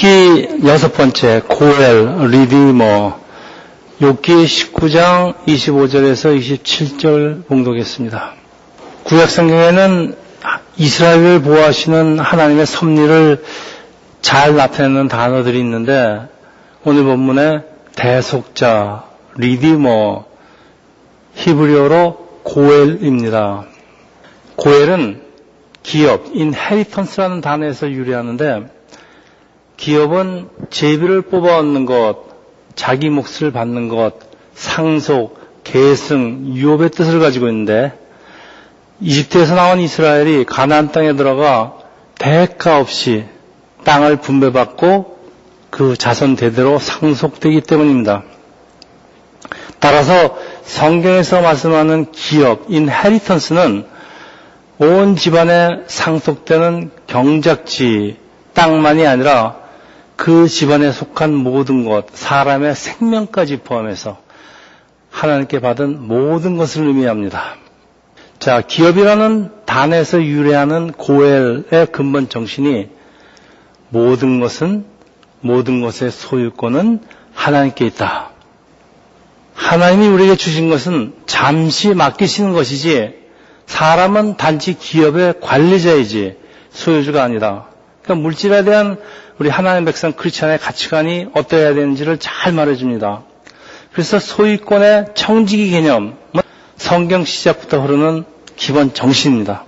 욥기 여섯 번째 고엘 리디머, 욥기 19장 25절에서 27절 봉독했습니다. 구약 성경에는 이스라엘을 보호하시는 하나님의 섭리를 잘 나타내는 단어들이 있는데, 오늘 본문에 대속자, 리디머, 히브리어로 고엘입니다. 고엘은 기업, 인헤리턴스라는 단어에서 유래하는데, 기업은 제비를 뽑아 얻는 것, 자기 몫을 받는 것, 상속, 계승, 유업의 뜻을 가지고 있는데, 이집트에서 나온 이스라엘이 가나안 땅에 들어가 대가 없이 땅을 분배받고 그 자손 대대로 상속되기 때문입니다. 따라서 성경에서 말씀하는 기업, 인헤리턴스는 온 집안에 상속되는 경작지, 땅만이 아니라 그 집안에 속한 모든 것, 사람의 생명까지 포함해서 하나님께 받은 모든 것을 의미합니다. 자, 기업이라는 단에서 유래하는 고엘의 근본 정신이 모든 것은, 모든 것의 소유권은 하나님께 있다. 하나님이 우리에게 주신 것은 잠시 맡기시는 것이지, 사람은 단지 기업의 관리자이지 소유주가 아니다. 그러니까 물질에 대한 우리 하나님 백성 크리스찬의 가치관이 어떠해야 되는지를 잘 말해줍니다. 그래서 소유권의 청지기 개념은 성경 시작부터 흐르는 기본 정신입니다.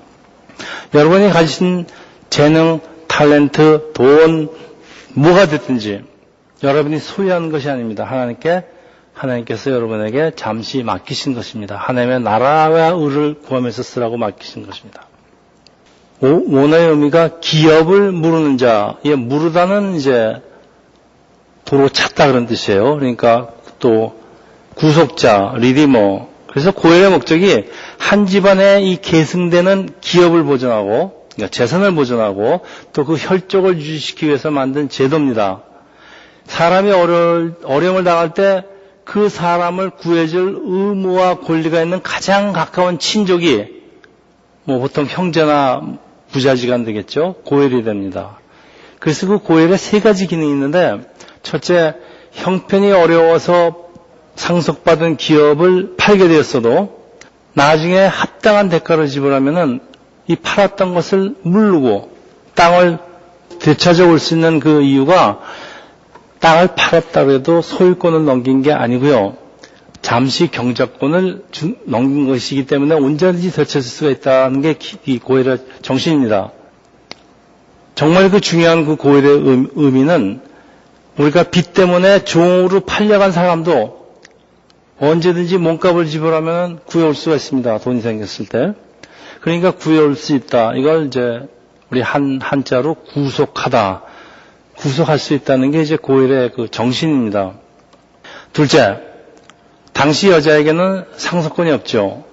여러분이 가진 재능, 탤런트, 돈, 뭐가 됐든지 여러분이 소유하는 것이 아닙니다. 하나님께서 여러분에게 잠시 맡기신 것입니다. 하나님의 나라와 의를 구하면서 쓰라고 맡기신 것입니다. 원어의 의미가 기업을 무르는 자, 무르다는 이제 도로 찾다 그런 뜻이에요. 그러니까 또 구속자, 리디머. 그래서 고엘의 목적이 한 집안에 이 계승되는 기업을 보존하고, 그러니까 재산을 보존하고 또 그 혈족을 유지시키기 위해서 만든 제도입니다. 사람이 어려움을 당할 때 그 사람을 구해줄 의무와 권리가 있는 가장 가까운 친족이 보통 형제나 부자지간 되겠죠. 고엘이 됩니다. 그래서 그 고엘에 세 가지 기능이 있는데, 첫째, 형편이 어려워서 상속받은 기업을 팔게 되었어도 나중에 합당한 대가를 지불하면은 이 팔았던 것을 물르고 땅을 되찾아올 수 있는 그 이유가 땅을 팔았다고 해도 소유권을 넘긴 게 아니고요. 잠시 경작권을 넘긴 것이기 때문에 언제든지 되찾을 수가 있다는 게 이 고엘의 정신입니다. 정말 그 중요한 그 고엘의 의미는 우리가 빚 때문에 종으로 팔려간 사람도 언제든지 몸값을 지불하면 구해올 수가 있습니다. 돈이 생겼을 때. 그러니까 구해올 수 있다. 이걸 이제 우리 한자로 구속하다. 구속할 수 있다는 게 이제 고엘의 그 정신입니다. 둘째, 당시 여자에게는 상속권이 없죠.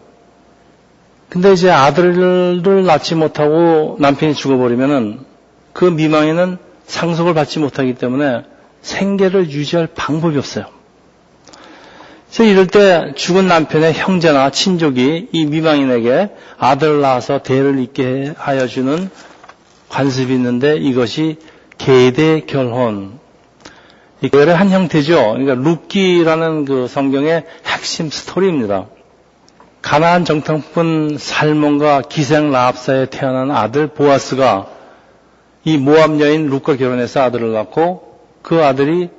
근데 이제 아들을 낳지 못하고 남편이 죽어버리면은 그 미망인은 상속을 받지 못하기 때문에 생계를 유지할 방법이 없어요. 그래서 이럴 때 죽은 남편의 형제나 친족이 이 미망인에게 아들을 낳아서 대를 잇게 하여 주는 관습이 있는데, 이것이 계대 결혼. 이 결의 한 형태죠. 그러니까 룻기라는 그 성경의 핵심 스토리입니다. 가나안 정탐꾼 살몬과 기생 라합 사이에 태어난 아들 보아스가 이 모압 여인 룻과 결혼해서 아들을 낳고, 그 아들이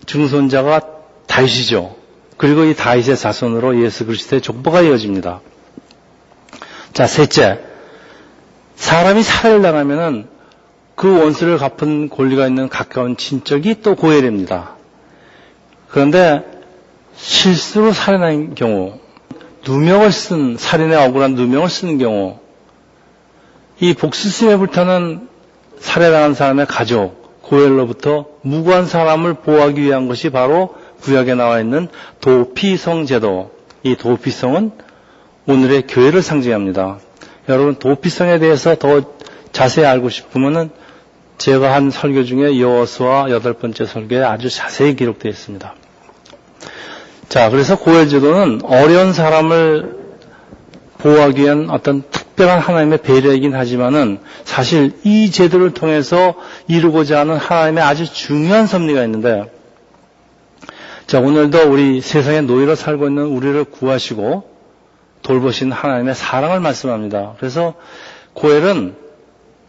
증손자가 다윗이죠. 그리고 이 다윗의 자손으로 예수 그리스도의 족보가 이어집니다. 자, 셋째, 사람이 살해를 당하면은 그 원수를 갚은 권리가 있는 가까운 친척이 또 고엘입니다. 그런데 실수로 살해난 경우, 살인의 억울한 누명을 쓰는 경우, 이 복수심에 불타는 살해당한 사람의 가족, 고엘로부터 무고한 사람을 보호하기 위한 것이 바로 구약에 나와 있는 도피성 제도. 이 도피성은 오늘의 교회를 상징합니다. 여러분, 도피성에 대해서 더 자세히 알고 싶으면은 제가 한 설교 중에 여호수아 8번째 설교에 아주 자세히 기록되어 있습니다. 자, 그래서 고엘 제도는 어려운 사람을 보호하기 위한 어떤 특별한 특별한 하나님의 배려이긴 하지만은 사실 이 제도를 통해서 이루고자 하는 하나님의 아주 중요한 섭리가 있는데, 자, 오늘도 우리 세상에 노예로 살고 있는 우리를 구하시고 돌보신 하나님의 사랑을 말씀합니다. 그래서 고엘은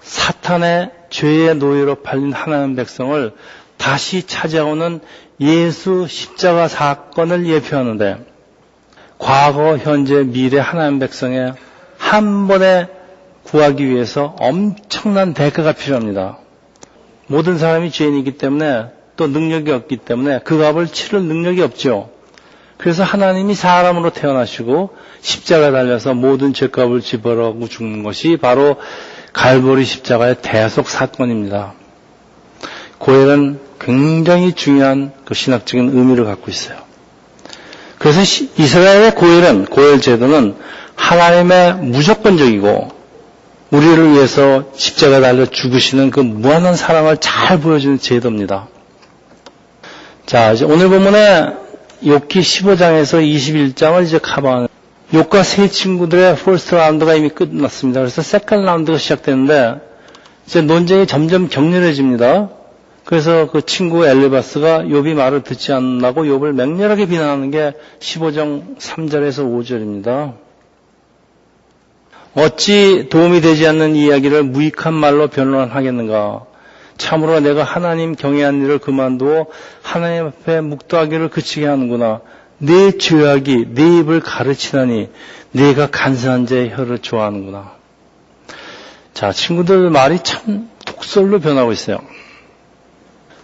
사탄의 죄의 노예로 팔린 하나님 백성을 다시 찾아오는 예수 십자가 사건을 예표하는데, 과거, 현재, 미래 하나님 백성의 한 번에 구하기 위해서 엄청난 대가가 필요합니다. 모든 사람이 죄인이기 때문에 또 능력이 없기 때문에 그 값을 치를 능력이 없죠. 그래서 하나님이 사람으로 태어나시고 십자가에 달려서 모든 죄값을 지불하고 죽는 것이 바로 갈보리 십자가의 대속 사건입니다. 고엘은 굉장히 중요한 그 신학적인 의미를 갖고 있어요. 그래서 이스라엘의 고엘 제도는 하나님의 무조건적이고 우리를 위해서 십자가에 달려 죽으시는 그 무한한 사랑을 잘 보여주는 제도입니다. 자, 이제 오늘 본문에 욥기 15장에서 21장을 이제 커버하는, 욥과 세 친구들의 퍼스트 라운드가 이미 끝났습니다. 그래서 세컨드 라운드가 시작되는데 이제 논쟁이 점점 격렬해집니다. 그래서 그 친구 엘리바스가 욥이 말을 듣지 않는다고 욥을 맹렬하게 비난하는 게 15장 3절에서 5절입니다. 어찌 도움이 되지 않는 이야기를 무익한 말로 변론하겠는가? 참으로 내가 하나님 경외한 일을 그만두어 하나님 앞에 묵도하기를 그치게 하는구나. 내 죄악이 내 입을 가르치나니 내가 간사한 자의 혀를 좋아하는구나. 자, 친구들 말이 참 독설로 변하고 있어요.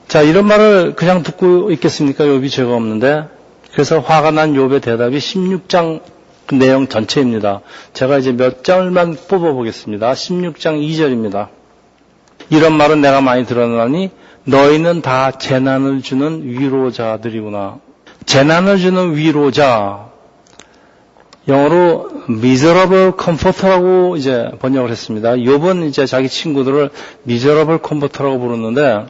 자, 이런 말을 그냥 듣고 있겠습니까? 욥이 죄가 없는데. 그래서 화가 난 욥의 대답이 16장 그 내용 전체입니다. 제가 이제 몇 장을만 뽑아보겠습니다. 16장 2절입니다. 이런 말은 내가 많이 들었나니 너희는 다 재난을 주는 위로자들이구나. 재난을 주는 위로자. 영어로 miserable comforter라고 이제 번역을 했습니다. 욥은 이제 자기 친구들을 miserable comforter라고 부르는데,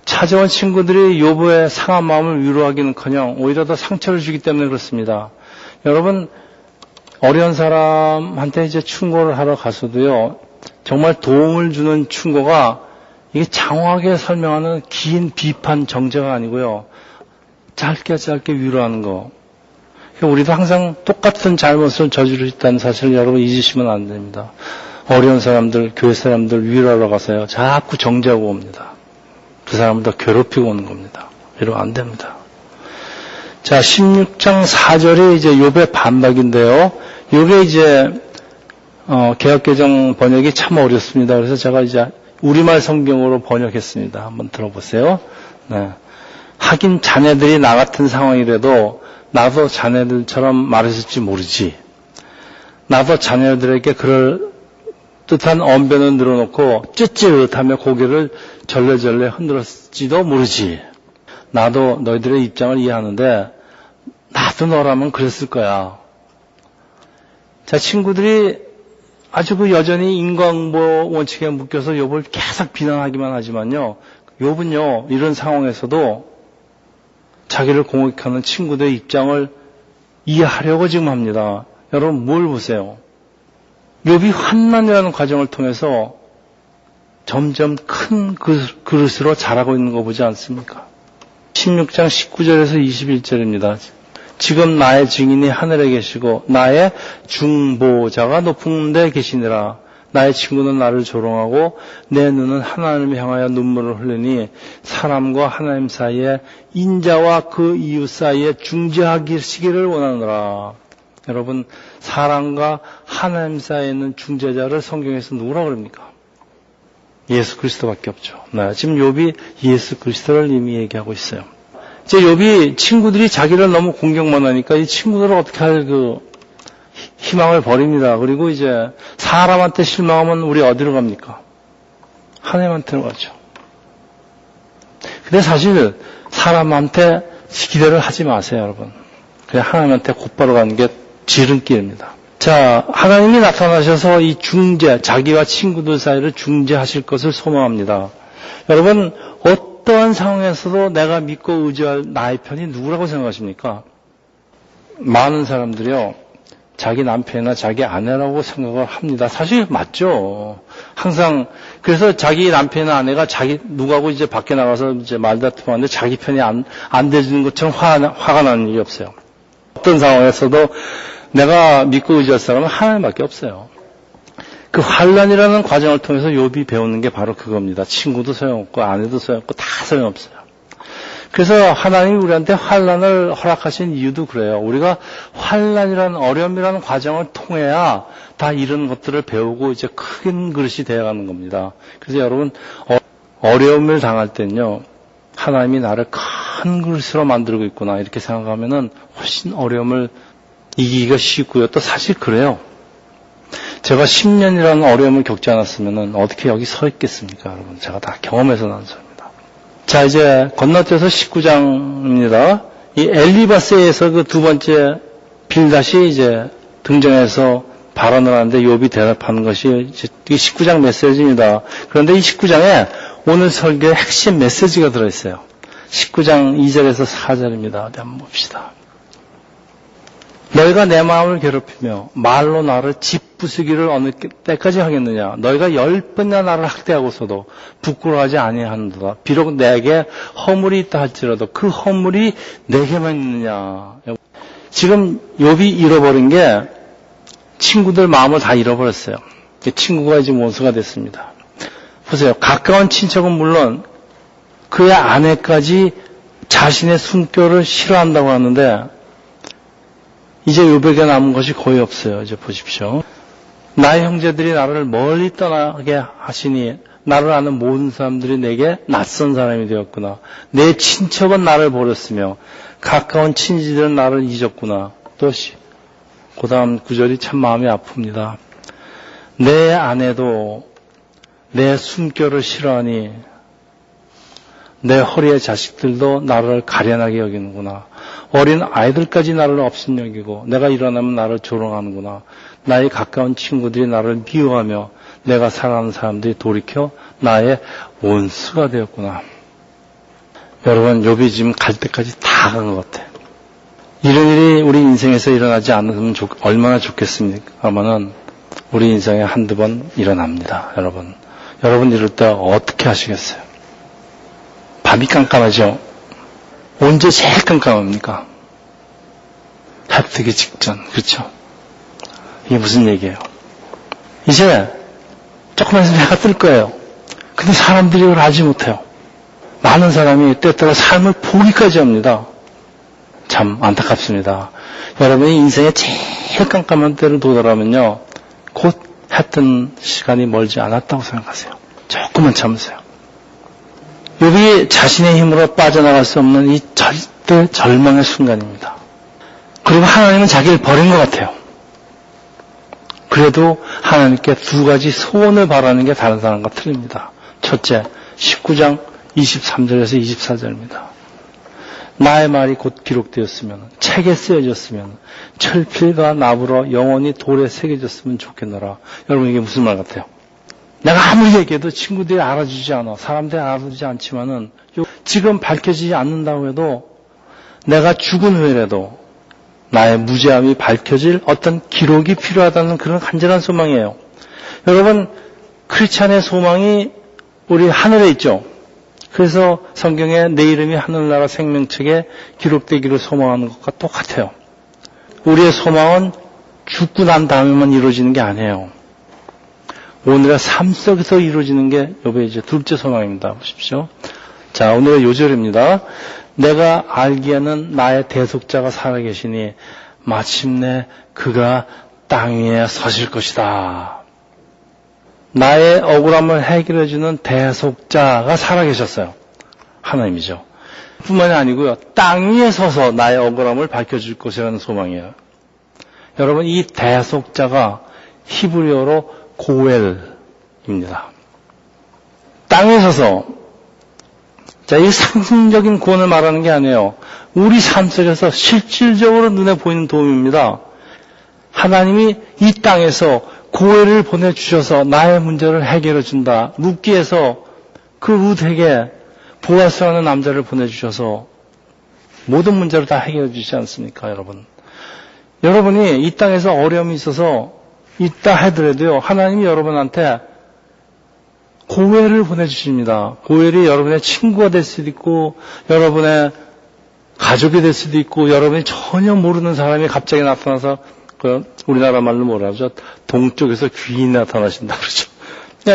찾아온 친구들이 욥의 상한 마음을 위로하기는커녕 오히려 더 상처를 주기 때문에 그렇습니다. 여러분, 어려운 사람한테 이제 충고를 하러 가서도요, 정말 도움을 주는 충고가 이게 장황하게 설명하는 긴 비판 정제가 아니고요, 짧게 위로하는 거. 우리도 항상 똑같은 잘못을 저지르고 있다는 사실을 여러분 잊으시면 안 됩니다. 어려운 사람들, 교회 사람들 위로하러 가서요, 자꾸 정죄하고 옵니다. 그 사람을 더 괴롭히고 오는 겁니다. 이러면 안 됩니다. 자, 16장 4절이 이제 욥의 반박인데요. 이게 이제 개역개정 번역이 참 어렵습니다. 그래서 제가 이제 우리말 성경으로 번역했습니다. 한번 들어보세요. 네. 하긴 자네들이 나 같은 상황이라도 나도 자네들처럼 말했을지 모르지. 나도 자네들에게 그럴 뜻한 언변을 늘어놓고 쯧쯧하며 고개를 절레절레 흔들었지도 모르지. 나도 너희들의 입장을 이해하는데 나도 너라면 그랬을 거야. 자, 친구들이 아주 그 여전히 인과응보 원칙에 묶여서 욥을 계속 비난하기만 하지만요, 욥은요 이런 상황에서도 자기를 공격하는 친구들의 입장을 이해하려고 지금 합니다. 여러분 뭘 보세요? 욥이 환난이라는 과정을 통해서 점점 큰 그릇으로 자라고 있는 거 보지 않습니까? 16장 19절에서 21절입니다. 지금 나의 증인이 하늘에 계시고 나의 중보자가 높은 데 계시니라. 나의 친구는 나를 조롱하고 내 눈은 하나님을 향하여 눈물을 흘리니 사람과 하나님 사이에 인자와 그 이웃 사이에 중재하시기를 원하노라. 여러분, 사람과 하나님 사이에 있는 중재자를 성경에서 누구라고 그럽니까? 예수 그리스도밖에 없죠. 네, 지금 욥이 예수 그리스도를 이미 얘기하고 있어요. 이제 욥이 친구들이 자기를 너무 공격만 하니까 이 친구들을 어떻게 할 희망을 버립니다. 그리고 이제 사람한테 실망하면 우리 어디로 갑니까? 하나님한테로 가죠. 근데 사실 사람한테 기대를 하지 마세요, 여러분. 그냥 하나님한테 곧바로 가는 게 지름길입니다. 자, 하나님이 나타나셔서 이 자기와 친구들 사이를 중재하실 것을 소망합니다. 여러분, 어떠한 상황에서도 내가 믿고 의지할 나의 편이 누구라고 생각하십니까? 많은 사람들이요, 자기 남편이나 자기 아내라고 생각을 합니다. 사실 맞죠. 항상 그래서 자기 남편이나 아내가 누구하고 이제 밖에 나가서 이제 말다툼하는데 자기 편이 안 돼주는 것처럼 화가 나는 일이 없어요. 어떤 상황에서도 내가 믿고 의지할 사람은 하나님밖에 없어요. 그 환난이라는 과정을 통해서 욥이 배우는 게 바로 그겁니다. 친구도 소용없고 아내도 소용없고 다 소용없어요. 그래서 하나님이 우리한테 환난을 허락하신 이유도 그래요. 우리가 환난이라는 어려움이라는 과정을 통해야 다 이런 것들을 배우고 이제 큰 그릇이 되어가는 겁니다. 그래서 여러분 어려움을 당할 때는요. 하나님이 나를 큰 그릇으로 만들고 있구나 이렇게 생각하면은 훨씬 어려움을 이기기가 쉽고요. 또 사실 그래요. 제가 10년이라는 어려움을 겪지 않았으면은 어떻게 여기 서 있겠습니까, 여러분? 제가 다 경험해서 난 소리입니다. 자, 이제 건너뛰어서 19장입니다. 이 엘리바스에서 그 두 번째 빌닷이 이제 등장해서 발언을 하는데 욥이 대답하는 것이 이제 19장 메시지입니다. 그런데 이 19장에 오늘 설교의 핵심 메시지가 들어있어요. 19장 2절에서 4절입니다. 어디 한번 봅시다. 너희가 내 마음을 괴롭히며 말로 나를 짓부수기를 어느 때까지 하겠느냐. 너희가 10번이나 나를 학대하고서도 부끄러워하지 아니하는도다. 비록 내게 허물이 있다 할지라도 그 허물이 내게만 있느냐. 지금 욥이 잃어버린 게 친구들 마음을 다 잃어버렸어요. 친구가 이제 원수가 됐습니다. 보세요. 가까운 친척은 물론 그의 아내까지 자신의 숨결을 싫어한다고 하는데 이제 욥에게 남은 것이 거의 없어요. 이제 보십시오. 나의 형제들이 나를 멀리 떠나게 하시니 나를 아는 모든 사람들이 내게 낯선 사람이 되었구나. 내 친척은 나를 버렸으며 가까운 친지들은 나를 잊었구나. 또 그 다음 구절이 참 마음이 아픕니다. 내 아내도 내 숨결을 싫어하니 내 허리의 자식들도 나를 가련하게 여기는구나. 어린 아이들까지 나를 업신여기고 내가 일어나면 나를 조롱하는구나. 나의 가까운 친구들이 나를 미워하며 내가 사랑하는 사람들이 돌이켜 나의 원수가 되었구나. 여러분, 욥이 지금 갈 때까지 다 간 것 같아요. 이런 일이 우리 인생에서 일어나지 않으면 얼마나 좋겠습니까? 아마는 우리 인생에 한두 번 일어납니다. 여러분 이럴 때 어떻게 하시겠어요? 밤이 깜깜하죠? 언제 제일 깜깜합니까? 해 뜨기 직전. 그렇죠? 이게 무슨 얘기예요? 이제 조금만 있으면 해가 뜰 거예요. 근데 사람들이 그걸 알지 못해요. 많은 사람이 때에 따라 삶을 포기까지 합니다. 참 안타깝습니다. 여러분이 인생의 제일 깜깜한 때를 도달하면요. 곧 해 뜬 시간이 멀지 않았다고 생각하세요. 조금만 참으세요. 욥이 자신의 힘으로 빠져나갈 수 없는 이 절대 절망의 순간입니다. 그리고 하나님은 자기를 버린 것 같아요. 그래도 하나님께 두 가지 소원을 바라는 게 다른 사람과 틀립니다. 첫째, 19장 23절에서 24절입니다. 나의 말이 곧 기록되었으면, 책에 쓰여졌으면, 철필과 나무로 영원히 돌에 새겨졌으면 좋겠노라. 여러분, 이게 무슨 말 같아요? 내가 아무리 얘기해도 친구들이 알아주지 않아. 사람들이 알아주지 않지만은 지금 밝혀지지 않는다고 해도 내가 죽은 후에라도 나의 무죄함이 밝혀질 어떤 기록이 필요하다는 그런 간절한 소망이에요. 여러분, 크리스찬의 소망이 우리 하늘에 있죠. 그래서 성경에 내 이름이 하늘나라 생명책에 기록되기를 소망하는 것과 똑같아요. 우리의 소망은 죽고 난 다음에만 이루어지는 게 아니에요. 오늘의 삶 속에서 이루어지는 게 욥의 이제 둘째 소망입니다. 보십시오. 자, 오늘의 요절입니다. 내가 알기에는 나의 대속자가 살아계시니 마침내 그가 땅 위에 서실 것이다. 나의 억울함을 해결해주는 대속자가 살아계셨어요. 하나님이죠. 뿐만이 아니고요. 땅 위에 서서 나의 억울함을 밝혀줄 것이라는 소망이에요. 여러분, 이 대속자가 히브리어로 고엘입니다. 땅에 서서, 자, 이 상징적인 구원을 말하는 게 아니에요. 우리 삶 속에서 실질적으로 눈에 보이는 도움입니다. 하나님이 이 땅에서 고엘을 보내주셔서 나의 문제를 해결해 준다. 룻기에서 그 룻에게 보아스라는 남자를 보내주셔서 모든 문제를 다 해결해 주시지 않습니까, 여러분? 여러분이 이 땅에서 어려움이 있어서 있다 하더라도요, 하나님이 여러분한테 고엘을 보내주십니다. 고엘이 여러분의 친구가 될 수도 있고, 여러분의 가족이 될 수도 있고, 여러분이 전혀 모르는 사람이 갑자기 나타나서, 우리나라 말로 뭐라 하죠? 동쪽에서 귀인이 나타나신다 그러죠.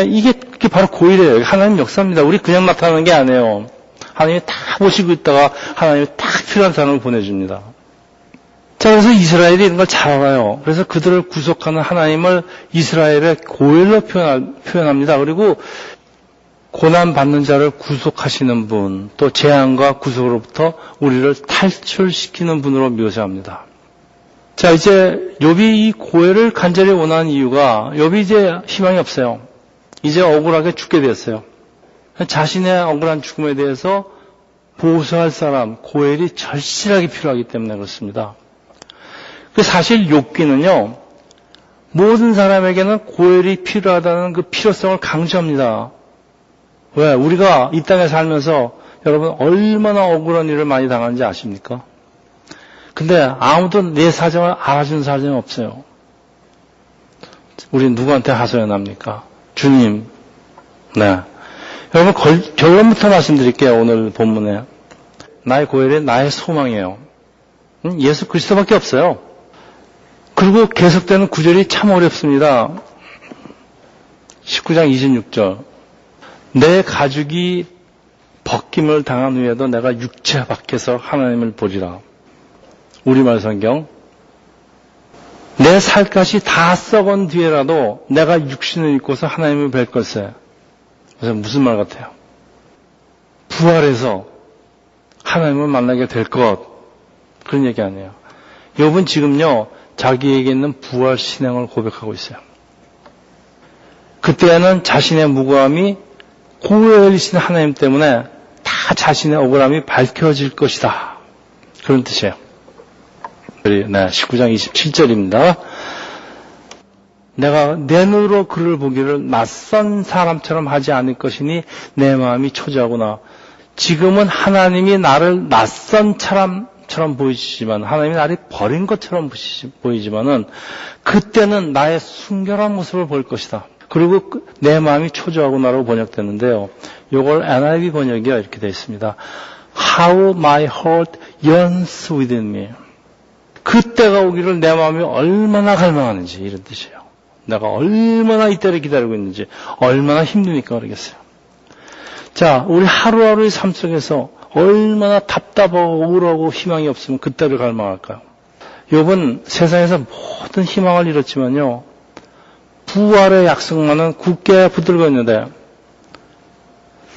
이게 바로 고엘이에요. 하나님 역사입니다. 우리 그냥 나타나는 게 아니에요. 하나님이 다 보시고 있다가 하나님이 딱 필요한 사람을 보내줍니다. 자, 그래서 이스라엘이 이런 걸 잘 알아요. 그래서 그들을 구속하는 하나님을 이스라엘의 고엘로 표현합니다. 그리고 고난받는 자를 구속하시는 분, 또 재앙과 구속으로부터 우리를 탈출시키는 분으로 묘사합니다. 자, 이제 욥이 이 고엘을 간절히 원하는 이유가, 욥이 이제 희망이 없어요. 이제 억울하게 죽게 되었어요. 자신의 억울한 죽음에 대해서 보수할 사람, 고엘이 절실하게 필요하기 때문에 그렇습니다. 사실 욥기는요, 모든 사람에게는 고엘이 필요하다는 그 필요성을 강조합니다. 왜? 우리가 이 땅에 살면서 여러분 얼마나 억울한 일을 많이 당하는지 아십니까? 근데 아무도 내 사정을 알아주는 사정이 없어요. 우리 누구한테 하소연합니까? 주님. 네. 여러분 결론부터 말씀드릴게요. 오늘 본문에. 나의 고엘이 나의 소망이에요. 예수 그리스도밖에 없어요. 그리고 계속되는 구절이 참 어렵습니다. 19장 26절. 내 가죽이 벗김을 당한 후에도 내가 육체 밖에서 하나님을 보리라. 우리말 성경. 내 살갗이 다 썩은 뒤에라도 내가 육신을 입고서 하나님을 뵐 것에. 그래서 무슨 말 같아요? 부활해서 하나님을 만나게 될 것. 그런 얘기 아니에요. 욥은 지금요, 자기에게 있는 부활 신앙을 고백하고 있어요. 그때는 자신의 무고함이 고엘이신 하나님 때문에 다 자신의 억울함이 밝혀질 것이다. 그런 뜻이에요. 네, 19장 27절입니다. 내가 내 눈으로 그를 보기를 낯선 사람처럼 하지 않을 것이니 내 마음이 초조하구나. 지금은 하나님이 나를 낯선 사람처럼 보이시지만, 하나님이 나를 버린 것처럼 보이지만은, 그때는 나의 순결한 모습을 볼 것이다. 그리고 내 마음이 초조하구나라고 번역되는데요. 이걸 NIV 번역이 이렇게 되어 있습니다. How my heart yearns within me. 그때가 오기를 내 마음이 얼마나 갈망하는지, 이런 뜻이에요. 내가 얼마나 이때를 기다리고 있는지, 얼마나 힘드니까 그러겠어요. 자, 우리 하루하루의 삶 속에서 얼마나 답답하고 우울하고 희망이 없으면 그때를 갈망할까요? 욥은 세상에서 모든 희망을 잃었지만요, 부활의 약속만은 굳게 붙들고 있는데,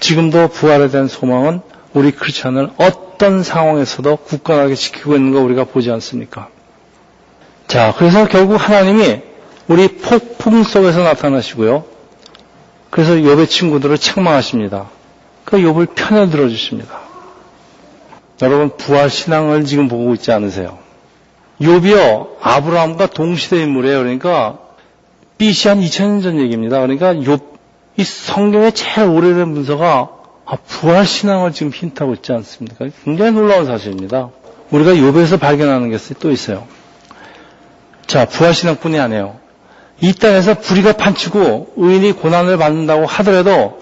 지금도 부활에 대한 소망은 우리 크리스찬을 어떤 상황에서도 굳건하게 지키고 있는 거 우리가 보지 않습니까? 자, 그래서 결국 하나님이 우리 폭풍 속에서 나타나시고요. 그래서 욥의 친구들을 책망하십니다. 그 욥을 편을 들어주십니다. 여러분, 부활 신앙을 지금 보고 있지 않으세요? 욥이요, 아브라함과 동시대 인물이에요. 그러니까 BC 한 2000년 전 얘기입니다. 그러니까 욥, 이 성경의 제일 오래된 문서가 부활 신앙을 지금 힌트하고 있지 않습니까? 굉장히 놀라운 사실입니다. 우리가 욥에서 발견하는 게 또 있어요. 자, 부활 신앙뿐이 아니에요. 이 땅에서 불의가 판치고 의인이 고난을 받는다고 하더라도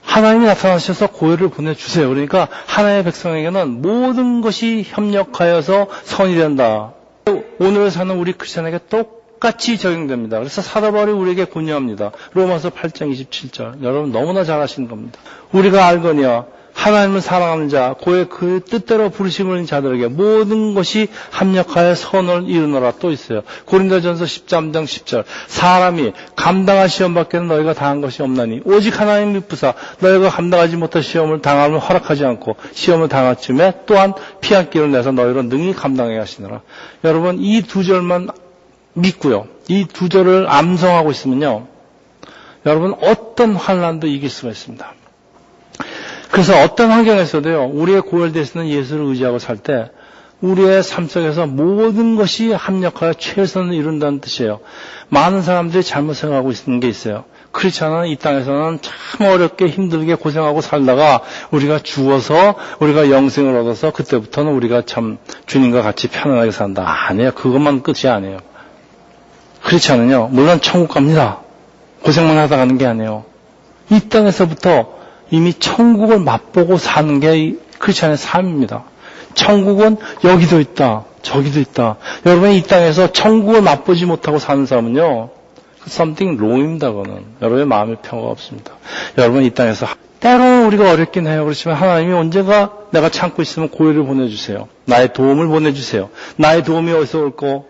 하나님이 나타나셔서 고열을 보내주세요. 그러니까 하나님의 백성에게는 모든 것이 협력하여서 선이 된다. 오늘 사는 우리 크리스천에게 똑같이 적용됩니다. 그래서 사도 바울이 우리에게 권유합니다. 로마서 8장 27절. 여러분 너무나 잘 아시는 겁니다. 우리가 알거니와 하나님을 사랑하는 자, 고의 그 뜻대로 부르심을 자들에게 모든 것이 합력하여 선을 이루노라. 또 있어요. 고린도전서 13장 10절. 사람이 감당할 시험 밖에는 너희가 당한 것이 없나니 오직 하나님 믿부사 너희가 감당하지 못할 시험을 당함을 허락하지 않고 시험을 당할 쯤에 또한 피한 길을 내서 너희로 능히 감당해 하시느라. 여러분 이 두 절만 믿고요. 이 두 절을 암송하고 있으면요. 여러분 어떤 환난도 이길 수가 있습니다. 그래서 어떤 환경에서도요, 우리의 고열되시는 예수를 의지하고 살 때, 우리의 삶 속에서 모든 것이 합력하여 최선을 이룬다는 뜻이에요. 많은 사람들이 잘못 생각하고 있는 게 있어요. 그렇지 않아 이 땅에서는 참 어렵게 힘들게 고생하고 살다가 우리가 죽어서 우리가 영생을 얻어서 그때부터는 우리가 참 주님과 같이 편안하게 산다. 아니에요. 그것만 끝이 아니에요. 그렇지 않으요. 물론 천국 갑니다. 고생만 하다 가는 게 아니에요. 이 땅에서부터 이미 천국을 맛보고 사는 게 크리스찬의 삶입니다. 천국은 여기도 있다, 저기도 있다. 여러분이 이 땅에서 천국을 맛보지 못하고 사는 사람은요, something wrong입니다. 그거는 여러분의 마음의 평화가 없습니다. 여러분 이 땅에서 때로는 우리가 어렵긴 해요. 그렇지만 하나님이 언제가 내가 참고 있으면 고요를 보내주세요. 나의 도움을 보내주세요. 나의 도움이 어디서 올고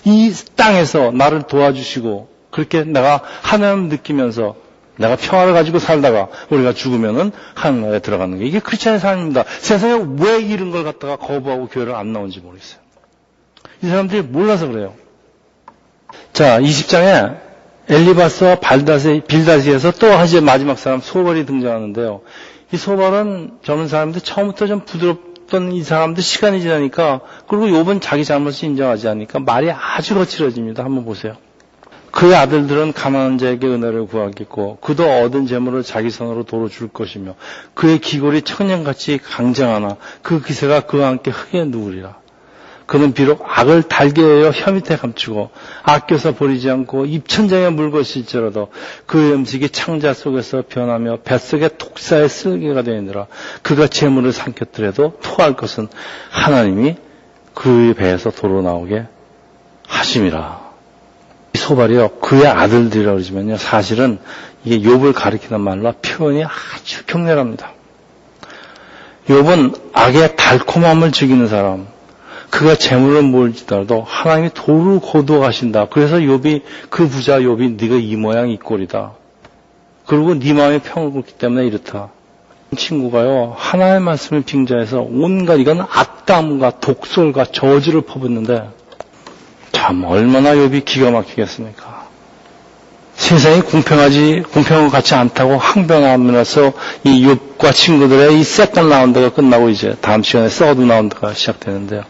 이 땅에서 나를 도와주시고 그렇게 내가 하나님을 느끼면서 내가 평화를 가지고 살다가 우리가 죽으면은 하늘나라에 들어가는 게 이게 크리스찬의 삶입니다. 세상에 왜 이런 걸 갖다가 거부하고 교회를 안 나오는지 모르겠어요. 이 사람들이 몰라서 그래요. 자, 20장에 엘리바스와 빌다시에서 또 이제 마지막 사람 소발이 등장하는데요. 이 소발은 젊은 사람들 처음부터 좀 부드럽던 이 사람들 시간이 지나니까 그리고 욥은 자기 잘못을 인정하지 않으니까 말이 아주 거칠어집니다. 한번 보세요. 그의 아들들은 가난한 자에게 은혜를 구하겠고 그도 얻은 재물을 자기 손으로 도로 줄 것이며 그의 기골이 청년같이 강장하나 그 기세가 그와 함께 흙에 누우리라. 그는 비록 악을 달게 하여 혀 밑에 감추고 아껴서 버리지 않고 입천장에 물고 있을지라도 그의 음식이 창자 속에서 변하며 뱃속에 독사의 쓸개가 되느니라. 그가 재물을 삼켰더라도 토할 것은 하나님이 그의 배에서 도로 나오게 하심이라. 이 소발이요, 그의 아들들이라고 그러지만요, 사실은 이게 욥을 가리키는 말로 표현이 아주 격렬합니다. 욥은 악의 달콤함을 즐기는 사람, 그가 재물을 몰지더라도 하나님이 도를 거두어가신다. 그래서 욥이, 그 부자 욥이 네가 이 모양 이 꼴이다. 그리고 네 마음에 평을 걷기 때문에 이렇다. 친구가요, 하나님의 말씀을 빙자해서 온갖 이건 악담과 독설과 저주를 퍼붓는데 참 얼마나 욥이 기가 막히겠습니까? 세상이 공평한 것 같지 않다고 항변하면서 이 욥과 친구들의 이 세컨 라운드가 끝나고 이제 다음 시간에 서드 라운드가 시작되는데요.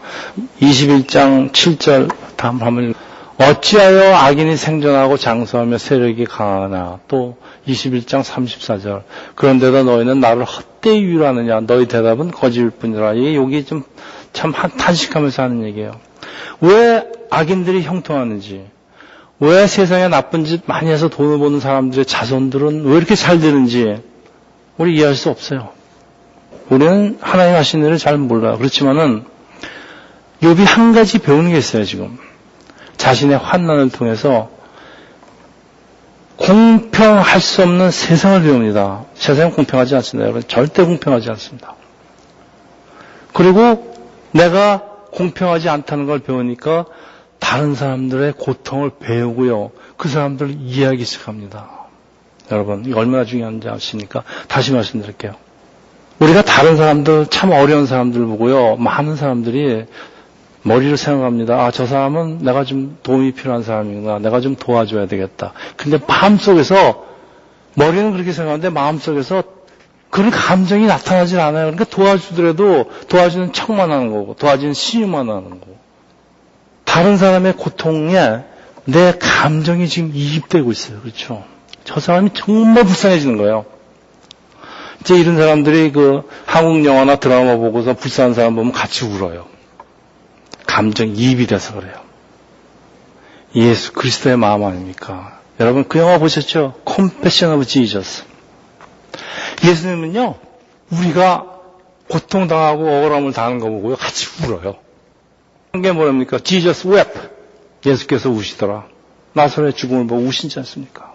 21장 7절 다음 한번 어찌하여 악인이 생존하고 장수하며 세력이 강하나 또 21장 34절 그런데도 너희는 나를 헛되이 위로하느냐 너희 대답은 거짓일 뿐이라. 이게 여기 좀 참 탄식하면서 하는 얘기예요. 왜 악인들이 형통하는지, 왜 세상에 나쁜 짓 많이 해서 돈을 버는 사람들의 자손들은 왜 이렇게 잘 되는지 우리 이해할 수 없어요. 우리는 하나님 하시는 일을 잘 몰라요. 그렇지만은 욥이 한 가지 배우는 게 있어요. 지금 자신의 환난을 통해서 공평할 수 없는 세상을 배웁니다. 세상은 공평하지 않습니다. 여러분 절대 공평하지 않습니다. 그리고 내가 공평하지 않다는 걸 배우니까 다른 사람들의 고통을 배우고요. 그 사람들을 이해하기 시작합니다. 여러분, 이게 얼마나 중요한지 아십니까? 다시 말씀드릴게요. 우리가 다른 사람들, 참 어려운 사람들 보고요. 많은 사람들이 머리를 생각합니다. 아, 저 사람은 내가 좀 도움이 필요한 사람이구나. 내가 좀 도와줘야 되겠다. 근데 마음속에서, 머리는 그렇게 생각하는데 마음속에서 그런 감정이 나타나질 않아요. 그러니까 도와주더라도 도와주는 척만 하는 거고, 도와주는 시위만 하는 거고. 다른 사람의 고통에 내 감정이 지금 이입되고 있어요. 그렇죠? 저 사람이 정말 불쌍해지는 거예요. 이제 이런 사람들이 그 한국 영화나 드라마 보고서 불쌍한 사람 보면 같이 울어요. 감정 이입이 돼서 그래요. 예수 그리스도의 마음 아닙니까? 여러분 그 영화 보셨죠? Compassion of Jesus. 예수님은요, 우리가 고통당하고 억울함을 당하는 거 보고요, 같이 울어요. 게 뭐랍니까? Jesus wept. 예수께서 우시더라. 나사로의 죽음을 보고 우시지 않습니까?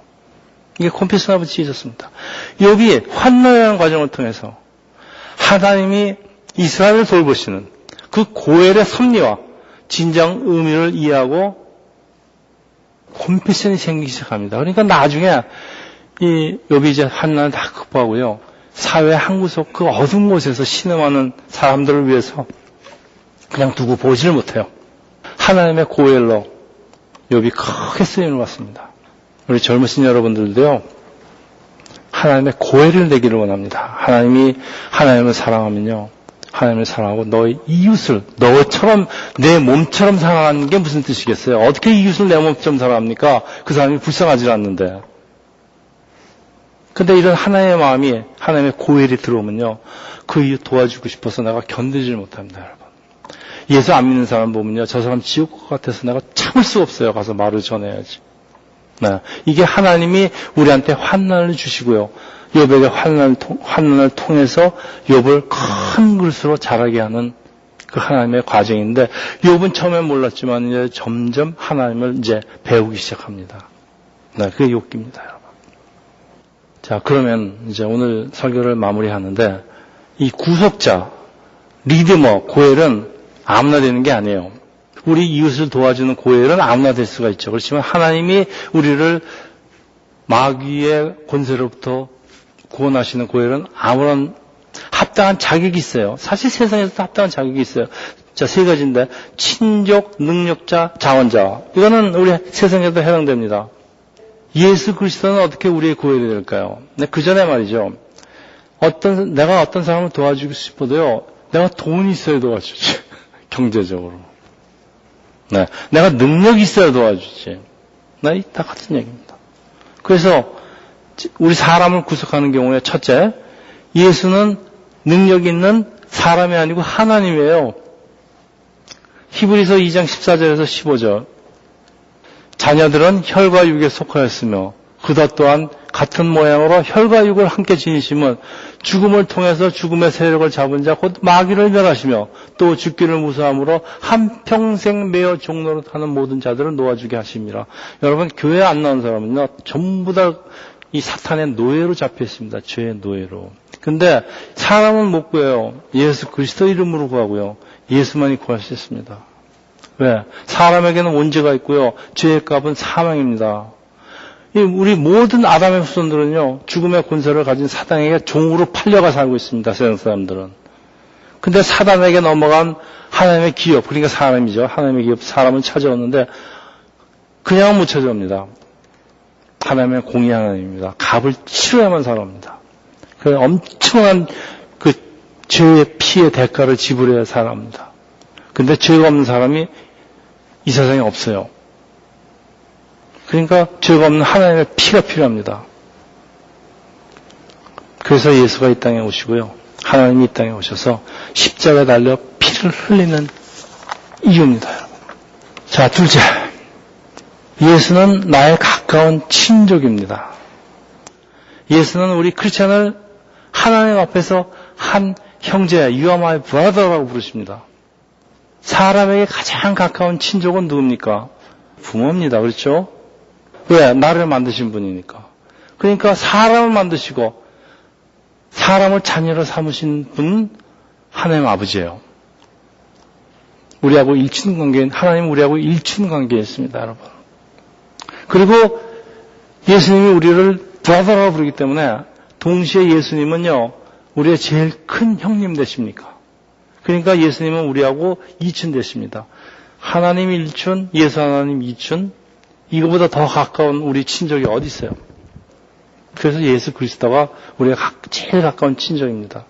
이게 Compassion of Jesus입니다. 욥이 환난이라는 과정을 통해서 하나님이 이스라엘을 돌보시는 그 고엘의 섭리와 진정 의미를 이해하고 컴패션이 생기기 시작합니다. 그러니까 나중에 이 욥이 이제 환난을 다 극복하고요. 사회 한 구석 그 어두운 곳에서 신음하는 사람들을 위해서 그냥 두고 보지를 못해요. 하나님의 고엘로 욥이 크게 쓰임을 받습니다. 우리 젊으신 여러분들도요. 하나님의 고엘을 되기를 원합니다. 하나님이 하나님을 사랑하면요. 하나님을 사랑하고 너의 이웃을 너처럼 내 몸처럼 사랑하는 게 무슨 뜻이겠어요? 어떻게 이웃을 내 몸처럼 사랑합니까? 그 사람이 불쌍하지 않는데. 근데 이런 하나님의 마음이, 하나님의 고혈이 들어오면요, 그 이유 도와주고 싶어서 내가 견디질 못합니다, 여러분. 예수 안 믿는 사람 보면요, 저 사람 지옥 것 같아서 내가 참을 수 없어요. 가서 말을 전해야지. 네. 이게 하나님이 우리한테 환난을 주시고요. 욥에게 환난을 통해서 욥을 큰 것으로 자라게 하는 그 하나님의 과정인데, 욥은 처음엔 몰랐지만 이제 점점 하나님을 이제 배우기 시작합니다. 네, 그게 욥기입니다, 여러분. 자, 그러면 이제 오늘 설교를 마무리하는데, 이 구속자, 리드머, 고엘은 아무나 되는 게 아니에요. 우리 이웃을 도와주는 고엘은 아무나 될 수가 있죠. 그렇지만 하나님이 우리를 마귀의 권세로부터 구원하시는 고엘은 아무런 합당한 자격이 있어요. 사실 세상에서도 합당한 자격이 있어요. 자, 세 가지인데, 친족, 능력자, 자원자. 이거는 우리 세상에도 해당됩니다. 예수 그리스도는 어떻게 우리의 고엘이 될까요? 네, 그 전에 말이죠. 내가 어떤 사람을 도와주고 싶어도요, 내가 돈이 있어야 도와주지. 경제적으로. 네. 내가 능력이 있어야 도와주지. 네, 다 같은 얘기입니다. 그래서, 우리 사람을 구속하는 경우에 첫째, 예수는 능력 있는 사람이 아니고 하나님이에요. 히브리서 2장 14절에서 15절. 자녀들은 혈과 육에 속하였으며 그다 또한 같은 모양으로 혈과 육을 함께 지니심은 죽음을 통해서 죽음의 세력을 잡은 자 곧 마귀를 멸하시며 또 죽기를 무서함으로 한평생 매어 종로로 타는 모든 자들을 놓아주게 하심이라. 여러분, 교회 안 나온 사람은요, 전부 다 이 사탄의 노예로 잡혀 있습니다. 죄의 노예로. 근데 사람은 못 구해요. 예수 그리스도 이름으로 구하고요. 예수만이 구할 수 있습니다. 왜? 사람에게는 원죄가 있고요. 죄의 값은 사망입니다. 우리 모든 아담의 후손들은요, 죽음의 권세를 가진 사단에게 종으로 팔려가 살고 있습니다. 세상 사람들은. 근데 사단에게 넘어간 하나님의 기업, 그러니까 사람이죠. 하나님의 기업, 사람은 찾아오는데 그냥 못 찾아옵니다. 하나님의 공의 하나님입니다. 값을 치러야만 살아옵니다. 그 엄청난 그 죄의 피의 대가를 지불해야 살아옵니다. 근데 죄가 없는 사람이 이 세상에 없어요. 그러니까 죄가 없는 하나님의 피가 필요합니다. 그래서 예수가 이 땅에 오시고요. 하나님이 이 땅에 오셔서 십자가에 달려 피를 흘리는 이유입니다. 여러분. 자, 둘째. 예수는 나의 가까운 친족입니다. 예수는 우리 크리스찬을 하나님 앞에서 한 형제, you are my brother라고 부르십니다. 사람에게 가장 가까운 친족은 누굽니까? 부모입니다. 그렇죠? 왜? 나를 만드신 분이니까. 그러니까 사람을 만드시고 사람을 자녀로 삼으신 분 하나님 아버지예요. 우리하고 일친관계인 하나님 우리하고 일친관계였습니다. 여러분. 그리고 예수님이 우리를 브라더라고 부르기 때문에 동시에 예수님은요, 우리의 제일 큰 형님 되십니까? 그러니까 예수님은 우리하고 이춘 되십니다. 하나님 일춘, 예수 하나님 이춘, 이거보다 더 가까운 우리 친족이 어디 있어요? 그래서 예수 그리스도가 우리가 제일 가까운 친족입니다.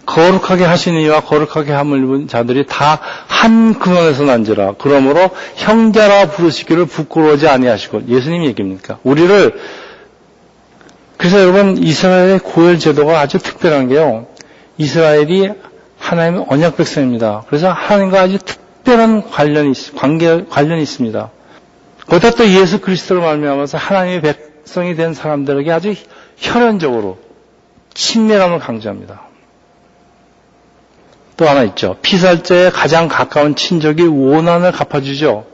거룩하게 하신 이와 거룩하게 함을 입은 자들이 다 한 근원에서 난지라. 그러므로 형제라 부르시기를 부끄러워하지 아니하시고. 예수님 얘기입니까? 우리를, 그래서 여러분, 이스라엘의 고열 제도가 아주 특별한 게요. 이스라엘이 하나님의 언약 백성입니다. 그래서 하나님과 아주 특별한 관련이 있습니다. 거기다 또 예수 그리스도를 말미암아서 하나님의 백성이 된 사람들에게 아주 혈연적으로 친밀함을 강조합니다. 또 하나 있죠. 피살자의 가장 가까운 친족이 원한을 갚아주죠.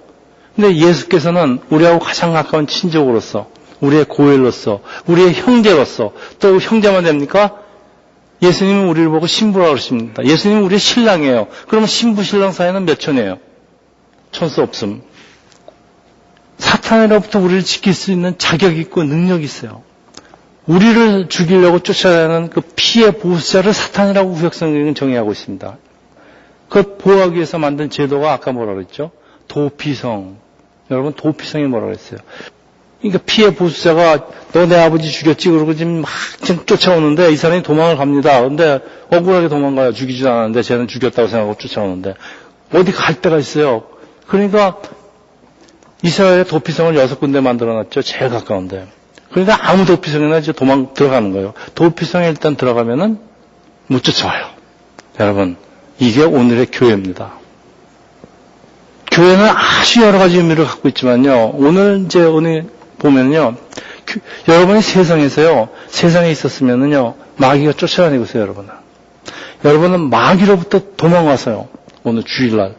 근데 예수께서는 우리하고 가장 가까운 친족으로서, 우리의 고엘로서, 우리의 형제로서, 또 형제만 됩니까? 예수님은 우리를 보고 신부라고 그러십니다. 예수님은 우리의 신랑이에요. 그러면 신부 신랑 사이는 몇 천이에요? 천수 없음. 사탄으로부터 우리를 지킬 수 있는 자격이 있고 능력이 있어요. 우리를 죽이려고 쫓아다니는 그 피의 보수자를 사탄이라고 구약성경은 정의하고 있습니다. 그걸 보호하기 위해서 만든 제도가 아까 뭐라 그랬죠? 도피성. 여러분, 도피성이 뭐라 그랬어요? 그러니까 피의 보수자가 너 내 아버지 죽였지? 그러고 지금 막 쫓아오는데 이 사람이 도망을 갑니다. 근데 억울하게 도망가요. 죽이지도 않았는데 쟤는 죽였다고 생각하고 쫓아오는데 어디 갈 데가 있어요. 그러니까 이스라엘의 도피성을 6군데 만들어놨죠. 제일 가까운데. 그러니까 아무 도피성이나 이제 도망 들어가는 거예요. 도피성에 일단 들어가면은 못 쫓아와요. 여러분, 이게 오늘의 교회입니다. 교회는 아주 여러 가지 의미를 갖고 있지만요. 오늘 보면요. 여러분이 세상에서요. 세상에 있었으면은요. 마귀가 쫓아다니고 있어요, 여러분은. 여러분은 마귀로부터 도망와서요. 오늘 주일날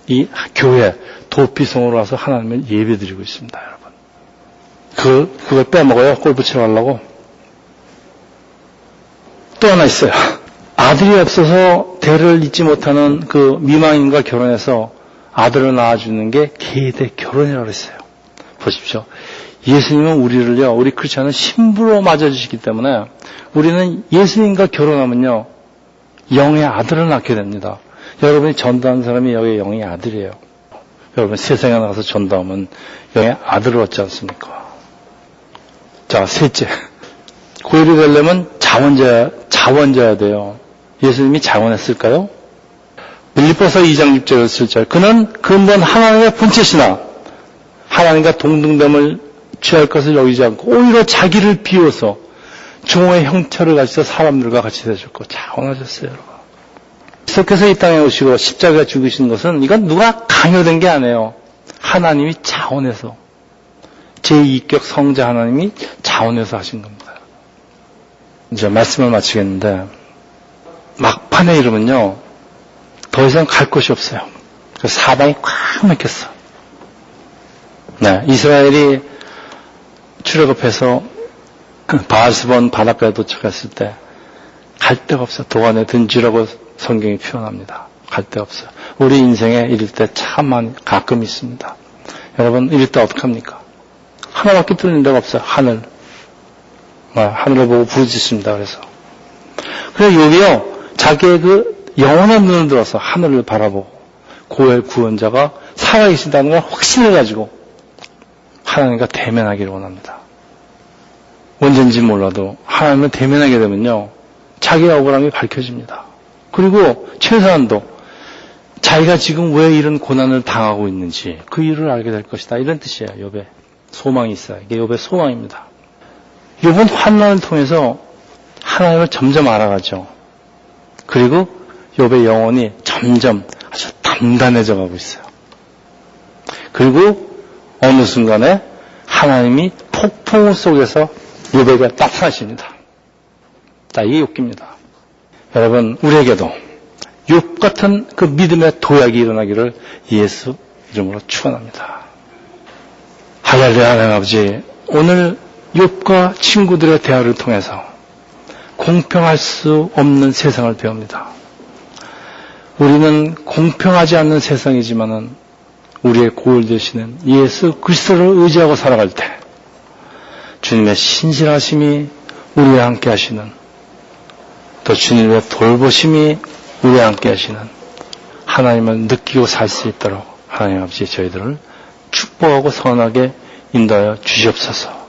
이 교회 도피성으로 와서 하나님을 예배드리고 있습니다, 여러분. 그걸 빼먹어요. 골프 치러 가려고. 또 하나 있어요. 아들이 없어서 대를 잇지 못하는 그 미망인과 결혼해서 아들을 낳아주는 게 계대 결혼이라고 그랬어요. 보십시오. 예수님은 우리 크리스찬은 신부로 맞아주시기 때문에 우리는 예수님과 결혼하면요. 영의 아들을 낳게 됩니다. 여러분이 전도하는 사람이 여기 영의 아들이에요. 여러분 세상에 나가서 전도하면 영의 아들을 얻지 않습니까? 자, 셋째. 고일이 되려면 자원자야 돼요. 예수님이 자원했을까요? 빌립보서 2장 6절 7절. 그는 근본 하나님의 본체시나 하나님과 동등됨을 취할 것을 여기지 않고 오히려 자기를 비워서 종의 형체를 가지고 사람들과 같이 되셨고 자원하셨어요. 여러분. 그래서 이 땅에 오시고 십자가에 죽으신 것은 이건 누가 강요된 게 아니에요. 하나님이 자원해서 제2격 성자 하나님이 자원해서 하신 겁니다. 이제 말씀을 마치겠는데 막판에 이르면요. 더 이상 갈 곳이 없어요. 그래서 사방이 꽉 막혔어. 네, 이스라엘이 출애굽해서 바알스본 바닷가에 도착했을 때 갈 데가 없어요. 도안에 든지라고 성경이 표현합니다. 갈 데가 없어요. 우리 인생에 이럴 때 참 가끔 있습니다. 여러분 이럴 때 어떡합니까? 하나밖에 뚫린 데가 없어요. 하늘. 하늘을 보고 부르짖습니다. 그래서 욥이요. 자기의 그 영원한 눈을 들어서 하늘을 바라보고 고엘 구원자가 살아계신다는 걸 확신을 가지고 하나님과 대면하기를 원합니다. 언젠지 몰라도 하나님을 대면하게 되면요. 자기의 억울함이 밝혀집니다. 그리고 최소한도 자기가 지금 왜 이런 고난을 당하고 있는지 그 이유를 알게 될 것이다. 이런 뜻이에요. 욥의 소망이 있어요. 이게 욥의 소망입니다. 욥은 환난을 통해서 하나님을 점점 알아가죠. 그리고 욥의 영혼이 점점 아주 단단해져 가고 있어요. 그리고 어느 순간에 하나님이 폭풍 속에서 욥에게 나타나십니다. 자, 이게 욥기입니다. 여러분, 우리에게도 욥 같은 그 믿음의 도약이 일어나기를 예수 이름으로 축원합니다. 할렐루야. 하나님 아버지, 오늘 욥과 친구들의 대화를 통해서 공평할 수 없는 세상을 배웁니다. 우리는 공평하지 않는 세상이지만은 우리의 고을 되시는 예수 그리스도를 의지하고 살아갈 때 주님의 신실하심이 우리와 함께 하시는 또 주님의 돌보심이 우리와 함께 하시는 하나님을 느끼고 살 수 있도록 하나님 아버지 저희들을 축복하고 선하게 인도하여 주시옵소서.